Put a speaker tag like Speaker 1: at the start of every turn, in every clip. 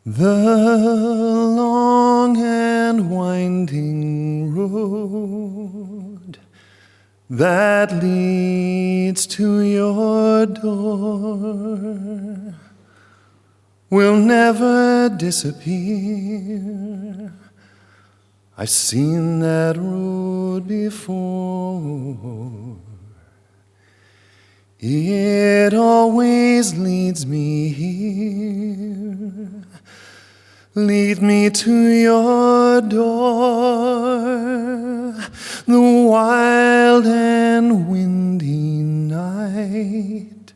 Speaker 1: The long and winding road that leads to your door will never disappear. I've seen that road before. It always leads me here. Lead me to your door. The wild and windy night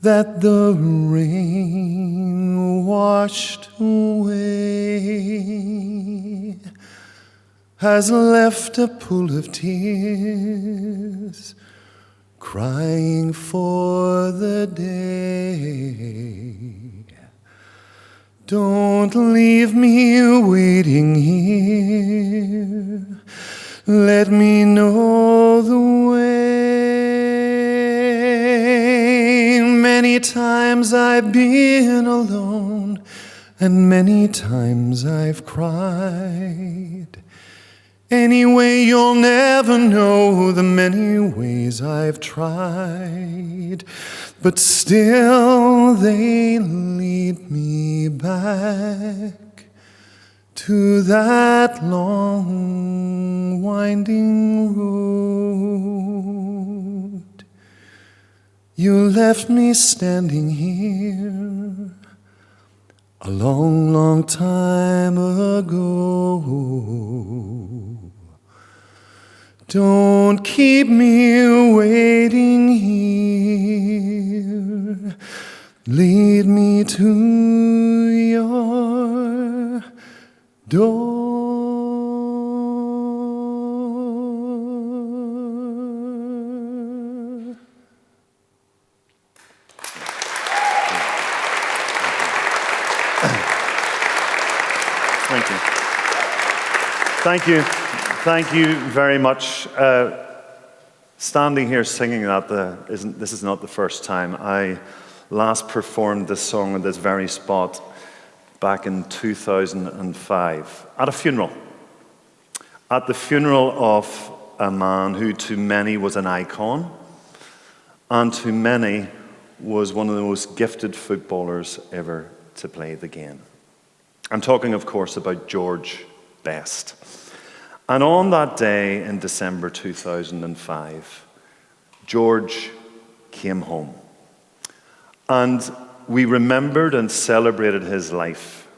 Speaker 1: that the rain washed away has left a pool of tears, crying for the day. Don't leave me waiting here. Let me know the way. Many times I've been alone, and many times I've cried. Anyway, you'll never know the many ways I've tried, but still they lead me back to that long, winding road. You left me standing here a long, long time ago. Don't keep me waiting here. Lead me to your door.
Speaker 2: Thank you. Thank you. Thank you very much. Standing here singing that, this is not the first time. I last performed this song at this very spot back in 2005 at a funeral. At the funeral of a man who to many was an icon and to many was one of the most gifted footballers ever to play the game. I'm talking, of course, about George Best. And on that day in December 2005, George came home. And we remembered and celebrated his life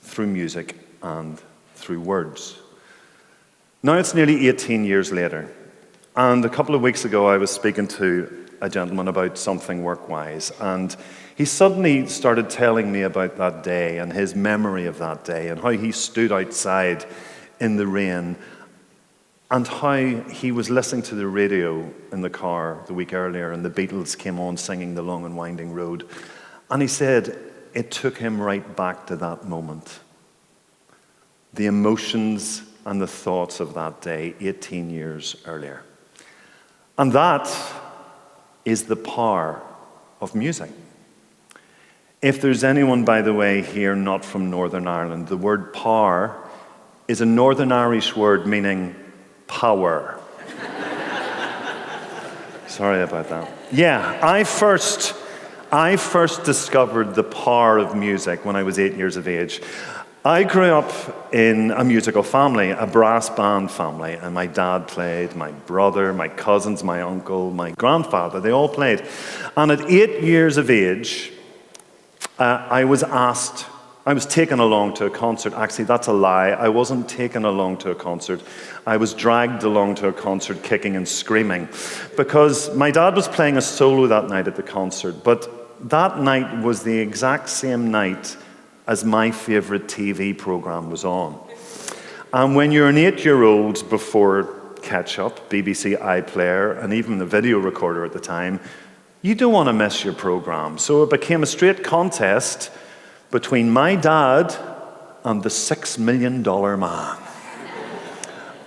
Speaker 2: through music and through words. Now it's nearly 18 years later. And a couple of weeks ago, I was speaking to a gentleman about something work-wise. And he suddenly started telling me about that day and his memory of that day and how he stood outside in the rain, and how he was listening to the radio in the car the week earlier, and the Beatles came on singing The Long and Winding Road. And he said it took him right back to that moment. The emotions and the thoughts of that day 18 years earlier. And that is the power of music. If there's anyone, by the way, here not from Northern Ireland, the word power is a Northern Irish word meaning power. Sorry about that. Yeah, I first discovered the power of music when I was 8 years of age. I grew up in a musical family, a brass band family, and my dad played, my brother, my cousins, my uncle, my grandfather, they all played. And at 8 years of age, I was taken along to a concert. Actually, that's a lie. I wasn't taken along to a concert. I was dragged along to a concert kicking and screaming because my dad was playing a solo that night at the concert, but that night was the exact same night as my favorite TV program was on. And when you're an 8-year-old before Catch-Up, BBC iPlayer, and even the video recorder at the time, you don't want to miss your program. So it became a straight contest between my dad and the $6 million man.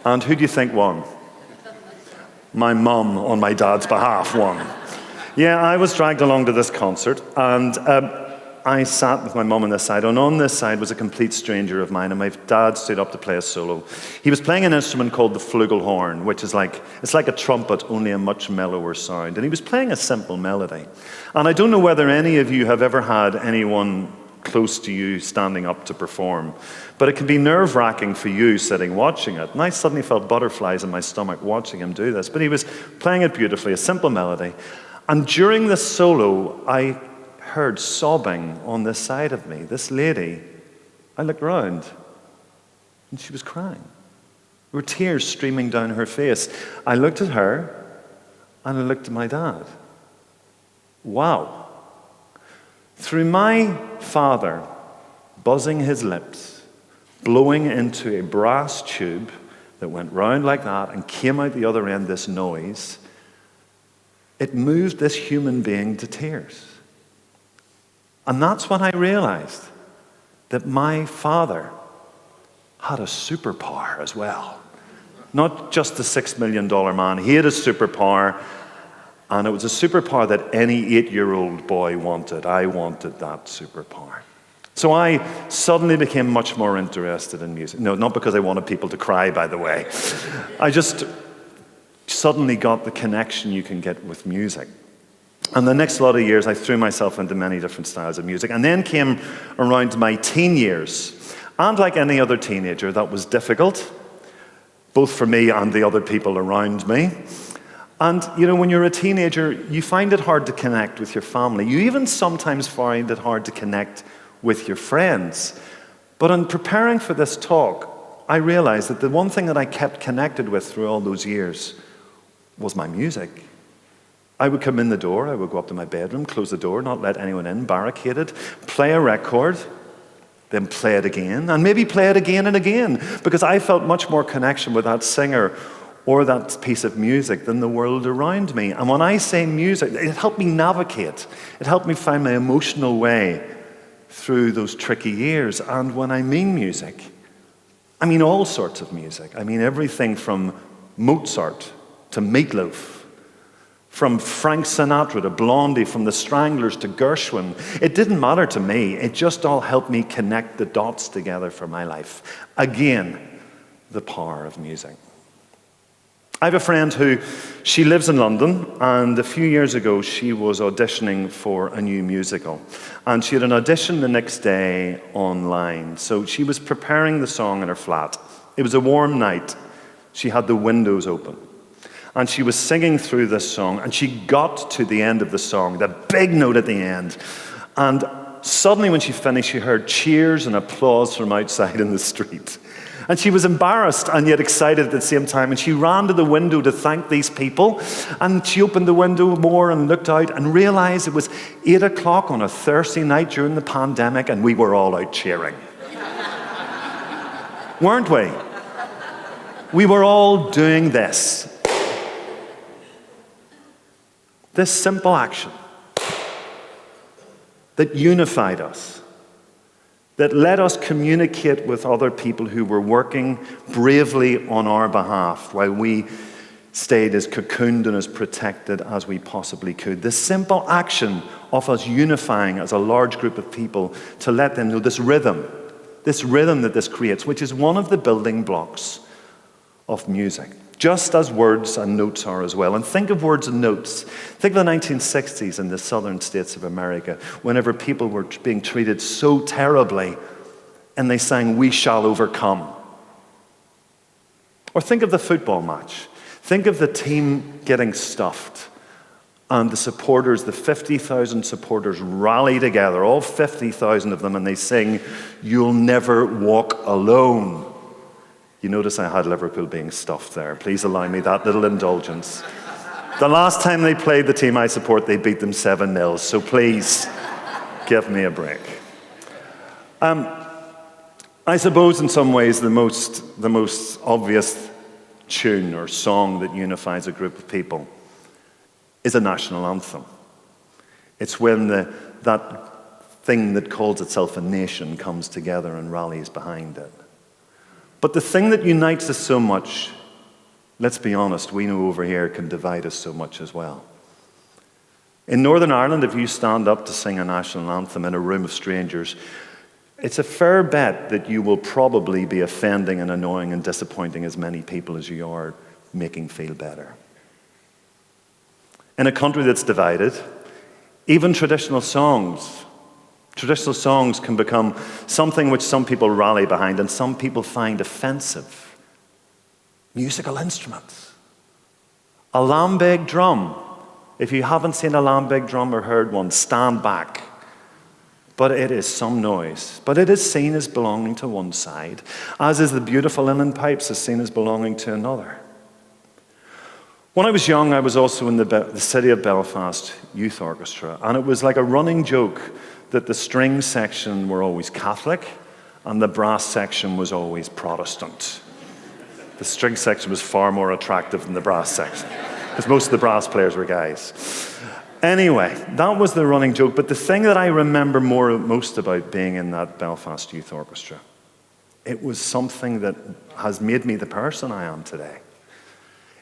Speaker 2: And who do you think won? My mum, on my dad's behalf, won. Yeah, I was dragged along to this concert, and I sat with my mum on this side, and on this side was a complete stranger of mine, and my dad stood up to play a solo. He was playing an instrument called the flugelhorn, which is it's like a trumpet, only a much mellower sound. And he was playing a simple melody. And I don't know whether any of you have ever had anyone close to you standing up to perform, but it can be nerve-wracking for you sitting watching it. And I suddenly felt butterflies in my stomach watching him do this. But he was playing it beautifully, a simple melody. And during this solo, I heard sobbing on this side of me. This lady, I looked round, and she was crying. There were tears streaming down her face. I looked at her, and I looked at my dad. Wow. Through my father buzzing his lips, blowing into a brass tube that went round like that and came out the other end, this noise, it moved this human being to tears. And that's when I realized that my father had a superpower as well. Not just the $6 million man, he had a superpower. And it was a superpower that any 8-year-old boy wanted. I wanted that superpower. So I suddenly became much more interested in music. No, not because I wanted people to cry, by the way. I just suddenly got the connection you can get with music. And the next lot of years, I threw myself into many different styles of music. And then came around my teen years. And like any other teenager, that was difficult, both for me and the other people around me. And, when you're a teenager, you find it hard to connect with your family. You even sometimes find it hard to connect with your friends. But in preparing for this talk, I realized that the one thing that I kept connected with through all those years was my music. I would come in the door, I would go up to my bedroom, close the door, not let anyone in, barricaded, play a record, then play it again, and maybe play it again and again, because I felt much more connection with that singer or that piece of music than the world around me. And when I say music, it helped me navigate. It helped me find my emotional way through those tricky years. And when I mean music, I mean all sorts of music. I mean everything from Mozart to Meatloaf, from Frank Sinatra to Blondie, from the Stranglers to Gershwin. It didn't matter to me. It just all helped me connect the dots together for my life. Again, the power of music. I have a friend who, she lives in London, and a few years ago she was auditioning for a new musical. And she had an audition the next day online. So she was preparing the song in her flat. It was a warm night. She had the windows open. And she was singing through this song, and she got to the end of the song, the big note at the end. And suddenly when she finished, she heard cheers and applause from outside in the street. And she was embarrassed and yet excited at the same time. And she ran to the window to thank these people. And she opened the window more and looked out and realized it was 8 o'clock on a Thursday night during the pandemic, and we were all out cheering. Weren't we? We were all doing this. This simple action that unified us, that let us communicate with other people who were working bravely on our behalf while we stayed as cocooned and as protected as we possibly could. The simple action of us unifying as a large group of people to let them know this rhythm that this creates, which is one of the building blocks of music, just as words and notes are as well. And think of words and notes. Think of the 1960s in the southern states of America, whenever people were being treated so terribly, and they sang, "We shall overcome." Or think of the football match. Think of the team getting stuffed, and the supporters, the 50,000 supporters, rally together, all 50,000 of them, and they sing, "You'll never walk alone." You notice I had Liverpool being stuffed there. Please allow me that little indulgence. The last time they played the team I support, they beat them 7-0. So please, give me a break. I suppose in some ways the most obvious tune or song that unifies a group of people is a national anthem. It's when that thing that calls itself a nation comes together and rallies behind it. But the thing that unites us so much, let's be honest, we know over here can divide us so much as well. In Northern Ireland, if you stand up to sing a national anthem in a room of strangers, it's a fair bet that you will probably be offending and annoying and disappointing as many people as you are making feel better. In a country that's divided, even traditional songs can become something which some people rally behind and some people find offensive. Musical instruments. A lambeg drum. If you haven't seen a lambeg drum or heard one, stand back. But it is some noise. But it is seen as belonging to one side, as is the beautiful linen pipes is seen as belonging to another. When I was young, I was also in the City of Belfast Youth Orchestra, and it was like a running joke that the string section were always Catholic and the brass section was always Protestant. The string section was far more attractive than the brass section, because most of the brass players were guys. Anyway, that was the running joke, but the thing that I remember most about being in that Belfast Youth Orchestra, it was something that has made me the person I am today.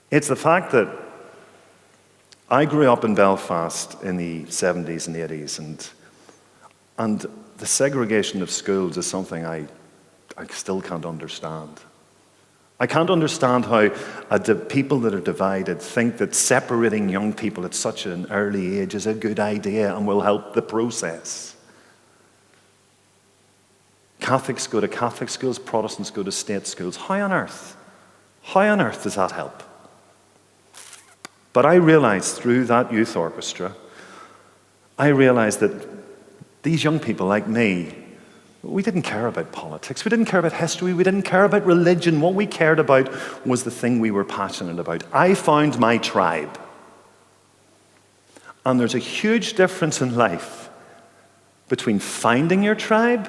Speaker 2: It's the fact that I grew up in Belfast in the 70s and 80s, and the segregation of schools is something I still can't understand. I can't understand how people that are divided think that separating young people at such an early age is a good idea and will help the process. Catholics go to Catholic schools, Protestants go to state schools. How on earth does that help? But I realized through that youth orchestra, I realized that these young people like me, we didn't care about politics. We didn't care about history. We didn't care about religion. What we cared about was the thing we were passionate about. I found my tribe. And there's a huge difference in life between finding your tribe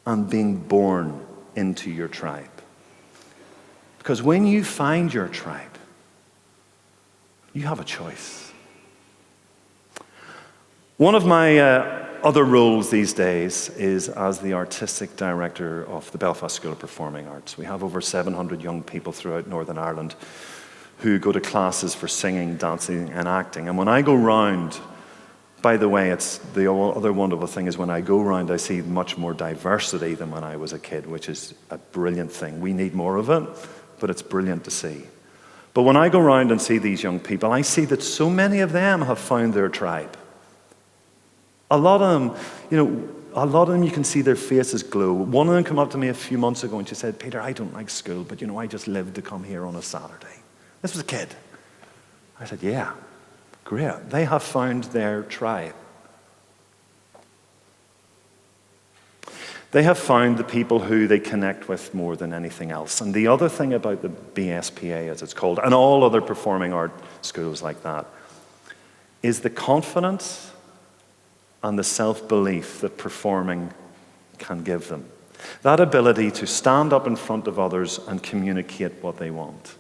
Speaker 2: and being born into your tribe. Because when you find your tribe, you have a choice. One of my other roles these days is as the artistic director of the Belfast School of Performing Arts. We have over 700 young people throughout Northern Ireland who go to classes for singing, dancing, and acting. And when I go round, by the way, it's the other wonderful thing is when I go round, I see much more diversity than when I was a kid, which is a brilliant thing. We need more of it, but it's brilliant to see. But when I go round and see these young people, I see that so many of them have found their tribe. A lot of them, you can see their faces glow. One of them came up to me a few months ago and she said, "Peter, I don't like school, but I just live to come here on a Saturday." This was a kid. I said, "Yeah, great. They have found their tribe. They have found the people who they connect with more than anything else." And the other thing about the BSPA, as it's called, and all other performing art schools like that, is the confidence and the self-belief that performing can give them. That ability to stand up in front of others and communicate what they want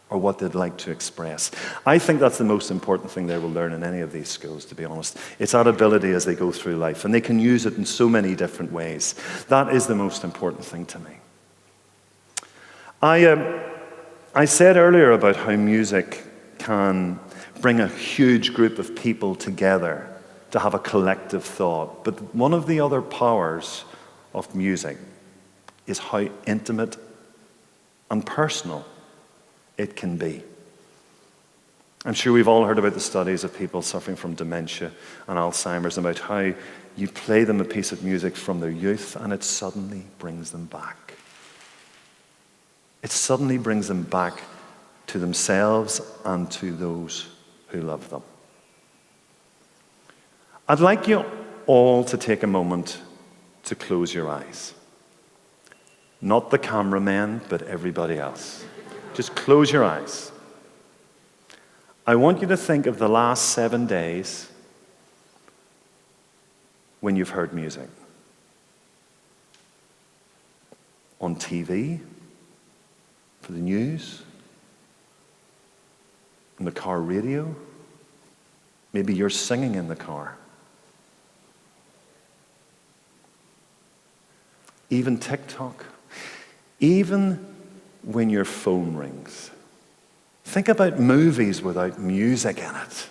Speaker 2: or what they'd like to express. I think that's the most important thing they will learn in any of these schools, to be honest. It's that ability as they go through life, and they can use it in so many different ways. That is the most important thing to me. I said earlier about how music can bring a huge group of people together to have a collective thought. But one of the other powers of music is how intimate and personal it can be. I'm sure we've all heard about the studies of people suffering from dementia and Alzheimer's, about how you play them a piece of music from their youth and it suddenly brings them back. It suddenly brings them back to themselves and to those who love them. I'd like you all to take a moment to close your eyes. Not the cameramen, but everybody else. Just close your eyes. I want you to think of the last 7 days when you've heard music. On TV, for the news, on the car radio. Maybe you're singing in the car. Even TikTok. Even when your phone rings. Think about movies without music in it.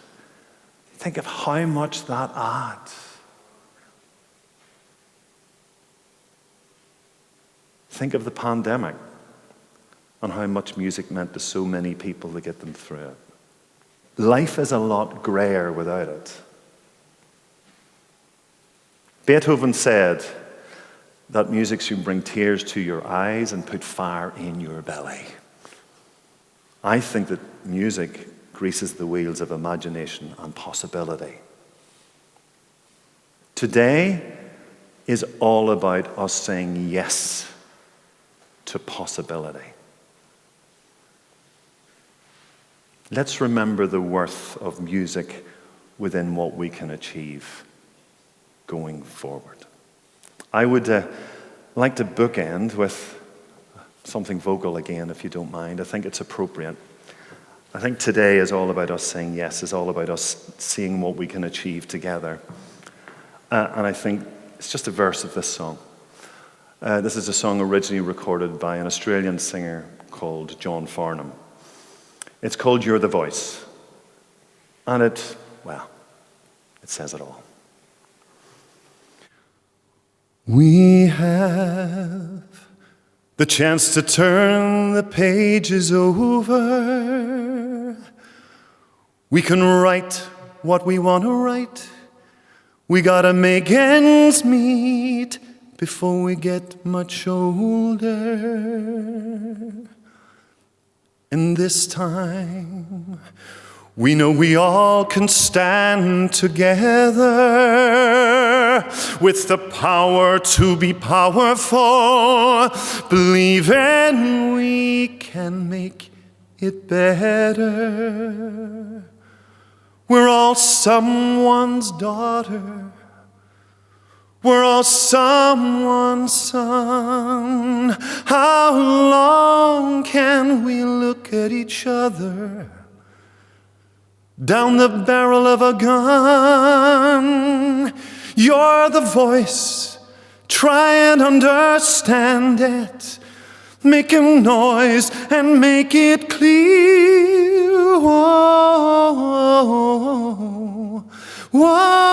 Speaker 2: Think of how much that adds. Think of the pandemic and how much music meant to so many people to get them through it. Life is a lot grayer without it. Beethoven said that music should bring tears to your eyes and put fire in your belly. I think that music greases the wheels of imagination and possibility. Today is all about us saying yes to possibility. Let's remember the worth of music within what we can achieve going forward. I would like to bookend with something vocal again, if you don't mind. I think it's appropriate. I think today is all about us saying yes, is all about us seeing what we can achieve together. And I think it's just a verse of this song. This is a song originally recorded by an Australian singer called John Farnham. It's called You're the Voice. And it says it all.
Speaker 1: We have the chance to turn the pages over. We can write what we want to write. We gotta make ends meet before we get much older. And this time, we know we all can stand together with the power to be powerful, believing we can make it better. We're all someone's daughter. We're all someone's son. How long can we look at each other down the barrel of a gun? You're the voice, try and understand it. Make a noise and make it clear. Whoa, whoa.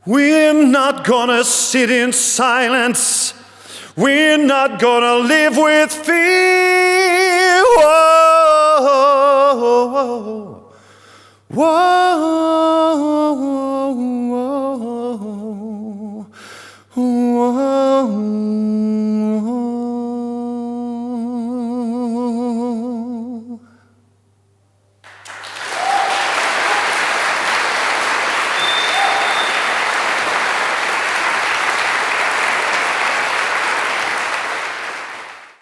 Speaker 1: We're not gonna sit in silence. We're not gonna live with fear. Whoa.